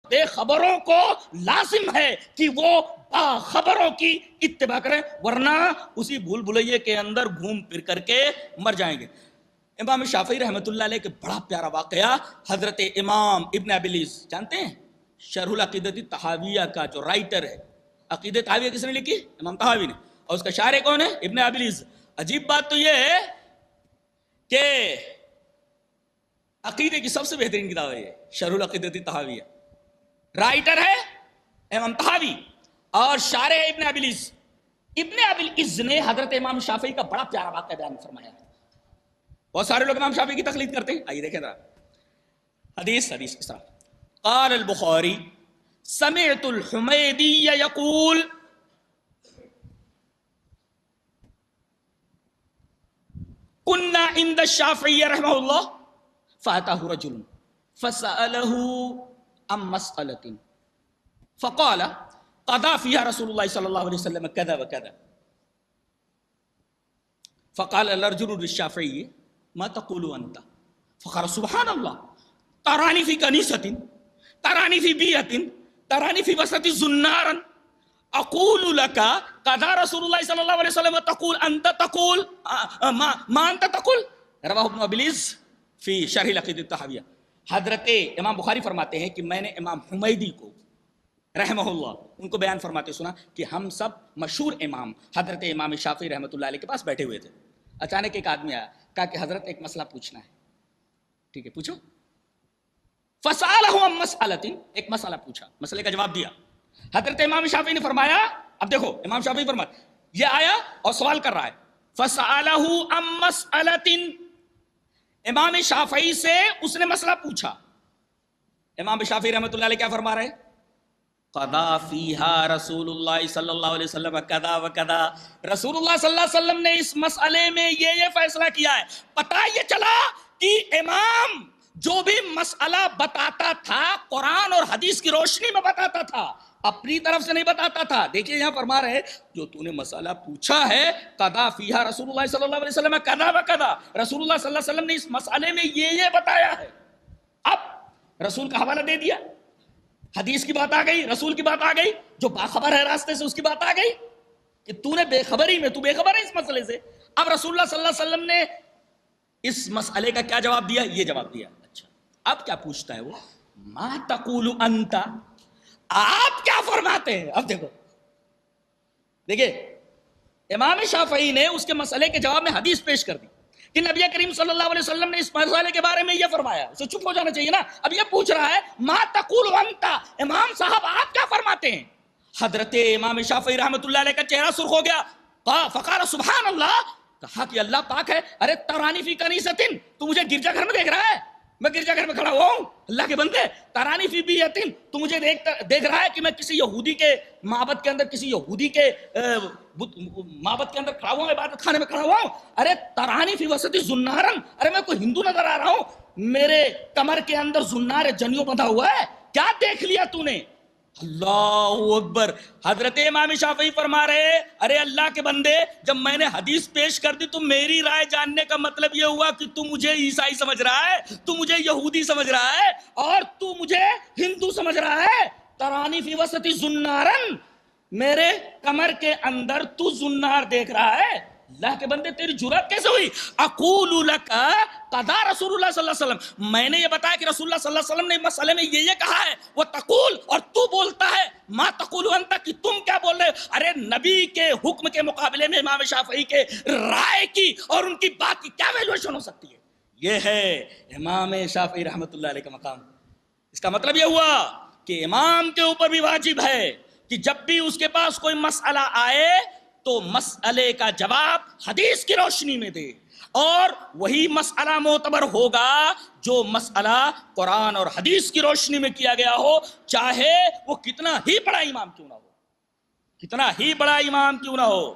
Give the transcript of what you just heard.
بے خبروں کو لازم ہے کہ وہ باخبروں کی اتباع کریں، ورنہ اسی بھول بھلائیے کے اندر گھوم پھر کر کے مر جائیں گے۔ امام شافعی رحمۃ اللہ علیہ کے بڑا پیارا واقعہ، حضرت امام ابن ابی العز جانتے ہیں، شرح العقیدۃ الطحاویہ کا جو رائٹر ہے، عقیدہ طحاویہ کس نے لکھی؟ امام طحاوی نے، اور اس کا شارح کون ہے؟ ابن ابی العز۔ عجیب بات تو یہ ہے کہ عقیدے کی سب سے بہترین کتاب ہے یہ شرح العقیدۃ الطحاویہ، رائٹر ہے امام طحاوی اور شارح ابن ابی العز۔ ابن ابی العز نے حضرت امام شافعی کا بڑا پیارا واقعہ بیان فرمایا ہے۔ بہت سارے لوگ امام شافعی کی تقلید کرتے ہیں، آئیے دیکھیں ذرا حدیث اس طرح، قال البخاری سمعت الحمیدی یقول كنا عند الشافعي رحمه الله فأتاه رجل فسأله عن مسألة فقال قضى فيها رسول الله صلى الله عليه وسلم كذا وكذا، فقال الرجل للشافعي ما تقول أنت؟ فقال سبحان الله تراني في كنيسة، تراني في بيئة، تراني في وسط زنارا، اقول لك قضى رسول الله صلى الله عليه وسلم تقول انت تقول ما انت تقول، رواه ابن ابی العز فی شرح العقیدۃ الطحاویہ۔ حضرت امام بخاری فرماتے ہیں کہ میں نے امام حمیدی کو رحمہ اللہ ان کو بیان فرماتے سنا کہ ہم سب مشہور امام حضرت امام شافعی رحمۃ اللہ علیہ کے پاس بیٹھے ہوئے تھے۔ اچانک ایک آدمی آیا، کہا کہ حضرت ایک مسئلہ پوچھنا ہے۔ ٹھیک ہے پوچھو۔ فسألہ عن مسألۃ، ایک مسئلہ پوچھا، مسئلے کا جواب دیا۔ حضرت امام شافعی نے فرمایا، اب دیکھو امام شافعی فرمایا، یہ آیا اور سوال کر رہا ہے، فسألہ عن مسألۃ، امام شافعی سے اس نے مسئلہ پوچھا۔ امام شافعی رحمۃ اللہ علیہ کیا فرما رہے؟ قضا فیہا رسول اللہ صلی اللہ علیہ وسلم کذا و کذا، رسول اللہ صلی اللہ علیہ وسلم نے اس مسئلے میں یہ فیصلہ کیا ہے۔ پتہ یہ چلا کہ امام جو بھی مسئلہ بتاتا تھا قرآن اور حدیث کی روشنی میں بتاتا تھا، اپنی طرف سے نہیں بتاتا تھا۔ دیکھیے یہاں فرما رہے جو تو نے مسئلہ پوچھا ہے، قضا فیہا رسول اللہ صلی اللہ علیہ وسلم کذا و کذا، رسول اللہ صلی اللہ علیہ وسلم نے اس مسئلے میں یہ بتایا ہے۔ اب رسول کا حوالہ دے دیا، حدیث کی بات آ گئی، رسول کی بات آ گئی، جو باخبر ہے راستے سے اس کی بات آ گئی کہ تو نے بے خبری میں، تو بے خبر ہے اس مسئلے سے۔ اب رسول اللہ صلی اللہ علیہ وسلم نے اس مسئلے کا کیا جواب دیا؟ یہ جواب دیا۔ اچھا اب کیا پوچھتا ہے وہ؟ ما تقول انت، آپ کیا فرماتے ہیں؟ اب دیکھیں امام شافعی نے اس کے مسئلے کے جواب میں حدیث پیش کر دی کہ نبی کریم صلی اللہ علیہ وسلم نے اس مسئلے کے بارے میں یہ فرمایا، اسے چپ ہو جانا چاہیے نا۔ اب یہ پوچھ رہا ہے ما تقول انت، امام صاحب آپ کیا فرماتے ہیں؟ حضرت امام شافعی رحمۃ اللہ علیہ کا چہرہ سرخ ہو گیا، فقال سبحان اللہ، کہا کہ اللہ پاک ہے، ارے ترانی فی کنیستن، تو مجھے گرجا گھر میں دیکھ رہا ہے، میں گرجا گھر میں کھڑا ہوا ہوں، اللہ کے بندے، ترانی فی بیتن، تو مجھے دیکھ رہا ہے کہ میں کسی یہودی کے معبد کے اندر، کسی یہودی کے معبد کے اندر کھڑا ہوا ہوں، عبادت خانے میں کھڑا ہوا ہوں، ارے ترانی فی وسط زنارن، ارے میں کوئی ہندو نظر آ رہا ہوں، میرے کمر کے اندر زنار جنیوں بندھا ہوا ہے، کیا دیکھ لیا تو نے؟ اللہ اکبر۔ حضرت امام شافعی فرما رہے ارے اللہ کے بندے، جب میں نے حدیث پیش کر دی تو میری رائے جاننے کا مطلب یہ ہوا کہ تو مجھے عیسائی سمجھ رہا ہے، تو مجھے یہودی سمجھ رہا ہے، اور تو مجھے ہندو سمجھ رہا ہے۔ ترانی فی وسط زنارن، میرے کمر کے اندر تو زنار دیکھ رہا ہے، اللہ کے بندے تیری جرأت کیسے ہوئی؟ اقول لک قضا رسول اللہ صلی اللہ علیہ وسلم، میں نے یہ بتایا کہ رسول اللہ صلی اللہ علیہ وسلم نے مسئلے میں یہ کہا ہے، وہ تقول، اور تو بولتا ہے ما تقول انت، کہ تم کیا بول رہے ہو؟ ارے نبی کے حکم کے مقابلے میں امام شافعی کے رائے کی اور ان کی بات کی کیا ویلیویشن ہو سکتی ہے؟ یہ ہے امام شافعی رحمۃ اللہ علیہ کا مقام۔ اس کا مطلب یہ ہوا کہ امام کے اوپر بھی واجب ہے کہ جب بھی اس کے پاس کوئی مسئلہ آئے تو مسئلے کا جواب حدیث کی روشنی میں دے، اور وہی مسئلہ معتبر ہوگا جو مسئلہ قرآن اور حدیث کی روشنی میں کیا گیا ہو، چاہے وہ کتنا ہی بڑا امام کیوں نہ ہو، کتنا ہی بڑا امام کیوں نہ ہو۔